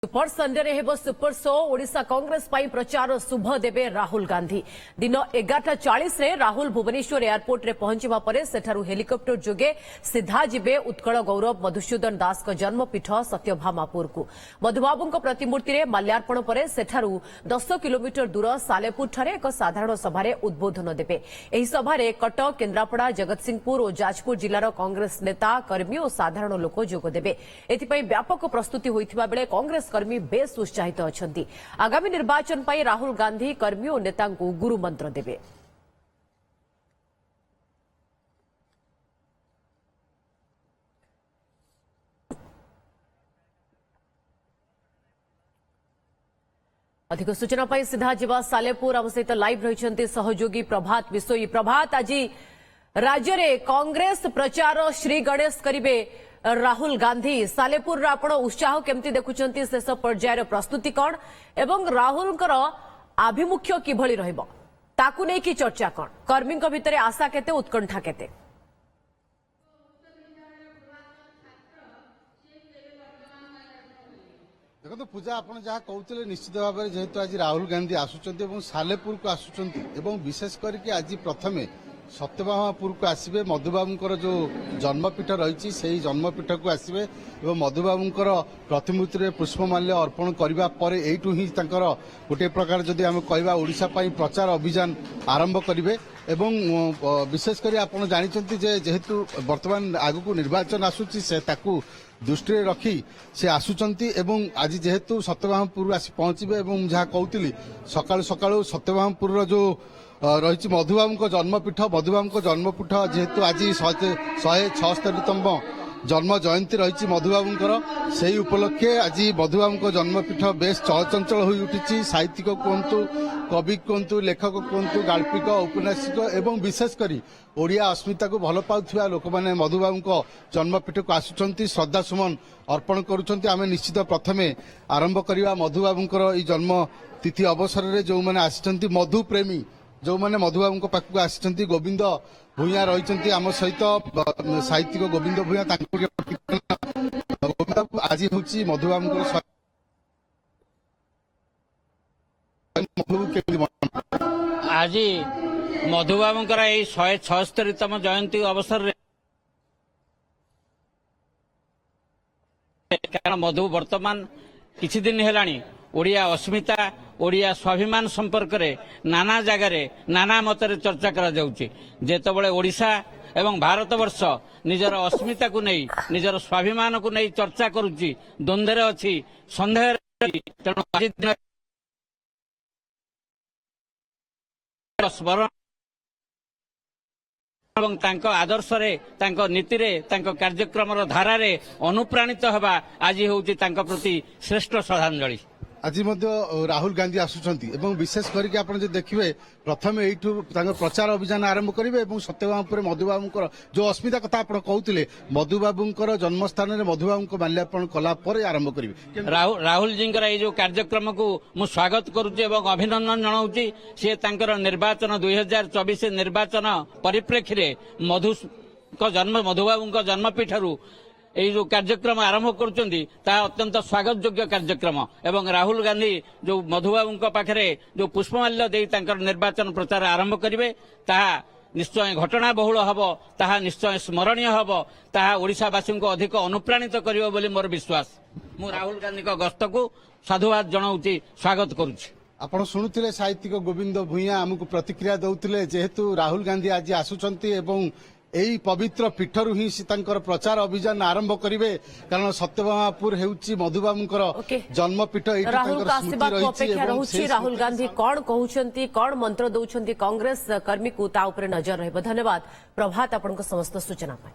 Super Sunday रे हेबो super show Odisha Congress पाई प्रचार शुभ देबे राहुल गांधी दिन 11:40 रे राहुल भुवनेश्वर एयरपोर्ट रे पहुंचबा परे सेठारु हेलिकॉप्टर जोगे सीधा जिबे उत्कल गौरव मधुसूदन दास को जन्मपीठ सत्यभामापुर को मधुबाबू प्रतिमूर्ति रे माल्यार्पण परे सेठारु 10 किलोमीटर दूर सालेपुर ठारे एक साधारण सभा रे उद्बोधन देबे। एही सभा रे कटक, केन्द्रापड़ा, जगतसिंहपुर और जाजपुर जिल्लार कांग्रेस नेता, कर्मी और साधारण लोक जोग देबे। एथिपई व्यापक प्रस्तुति होइथिबा बेले कांग्रेस कर्मी बेस उत्साहित अछंती। आगामी निर्वाचन पर राहुल गांधी कर्मी और नेता को गुरु मंत्र देवे। अधिक सूचना पाई सीधा जीवा सालेपुर आम सहित लाइव रही सहयोगी प्रभात विशोई। प्रभात, आज राज्य में कांग्रेस प्रचार श्री गणेश करिवे राहुल गांधी सालेपुर आपण उत्साह केमती देखुंट शेष पर्यायर प्रस्तुति कौन एवं राहुल आभिमुख्य किभली रहिबो ताकू नै की चर्चा कौन कर्मी भितर आशा केते उत्कंठा केते? देखो पूजा आप जहाँ कहते निश्चित भाव में जेहेतु आज राहुल गांधी आसुंच सालेपुर को आसुंच विशेष करके आज प्रथमे सत्यभामापुर को आसवे मधुबाबूंकर जो जन्मपीठ रही से जन्मपीठ को आसवे और मधुबाबूंकर प्रतिमूर्ति में पुष्पमाल्य अर्पण करने पर यू ही गोटे प्रकार जदि आम कहवा ओडिशा पई प्रचार अभियान आरंभ करेंगे एवं विशेषकर आप जानते जेहेतु वर्तमान आगक निर्वाचन आसूची से ताकू दृष्टि रखी से आसुचंती एवं आज जेहेतु सत्यभामापुर आसी पहुंचे एवं जहाँ कहती सकाळु सकाळु सत्यभामापुर जो रही मधुबाबू जन्मपीठ जन्मपीठ जेहेतु आज 176तम जन्म जयंती रही मधुबाबूंकर से उपलक्षे आज मधुबाबू जन्मपीठ बेस चलचंचल हो उठी। साहित्यिक कहतु, कवि कहतु, लेखक कहतु, गाल्पिक, उपन्यासिक एवं विशेषकर ओडिया अस्मिता को भल पाउथिबा लोक माने मधुबाबू जन्मपीठ को आसुचंती श्रद्धा सुमन अर्पण करुचंती। आमे निश्चित प्रथमे आरंभ करिवा मधुबाबूंकर ई जन्म तिथि अवसर रे जो माने आसिचंती मधु प्रेमी जो मैंने मधुबाबू पाखक आसी गोविंद भूया रही आम सहित साहित्यिक गोविंद भूया आज हूँ मधुबाबू आज मधुबाबूंकर यही 176तम जयंती अवसर कारण मधु वर्तमान किछि दिन हेलानी ओडिया अस्मिता ओडिया स्वाभिमान संपर्क रे नाना जगार नाना मतरे चर्चा करा जाउची। जेतबळे ओडिशा एवं भारतवर्ष निजर अस्मिता को नहीं निजर स्वाभिमान को नहीं चर्चा करुची द्वंद्व अच्छी सन्देह तेणु स्मरण एवं तांको आदर्श रे तांको नीति रे तांको कार्यक्रम धारा रे अनुप्राणित हवा आज होउची तांको प्रति श्रेष्ठ श्रद्धांजलि। आज राहुल गांधी आसुचंती एवं विशेष करके आप देखिए प्रथमे एठू प्रचार अभियान आरंभ करेंगे और सत्यभामापुर मधुबाबूंकर जो अस्मिता कथा आप कहते मधुबाबूंकर जन्मस्थान में मधुबाबू माल्यार्पण कला आरंभ करेंगे। राहुल जी जो कार्यक्रम को मु स्वागत करुच्ची एवं अभिनंदन जनाऊँगी। सी निर्वाचन 2024 निर्वाचन परिप्रेक्षी मधुबाबू जन्मपीठरू यही जो कार्यक्रम आरंभ करुँचा अत्यंत स्वागत योग्य कार्यक्रम एवं राहुल गांधी जो मधुबाबू पाखे जो पुष्पमाल्य दे निर्वाचन प्रचार आरंभ करेंगे ताहा निश्चय घटना बहुल हम ताहा निश्चय स्मरणीय हम ताहा ओडिशावासी को अधिक अनुप्राणित करिवो बोली मोर विश्वास। मु राहुल गांधी गस्त को साधुवाद जनाऊँगी, स्वागत करुच्ची। आपण शुणुले साहित्यिक गोविंद भूया आमको प्रतिक्रिया दौले जेहेतु राहुल गांधी आज आसुचंती एवं यही पवित्र पीठरू ही प्रचार अभियान आरंभ करेंगे कारण सत्यभामापुर हेउची मधुबाबूंकर जन्मपीठ। राहुल गांधी कौन कहउछंती कौन मंत्र दौरान कांग्रेस कर्मी को ता उपरे नजर रहिबो। धन्यवाद प्रभात आपन समस्त सूचना पाई।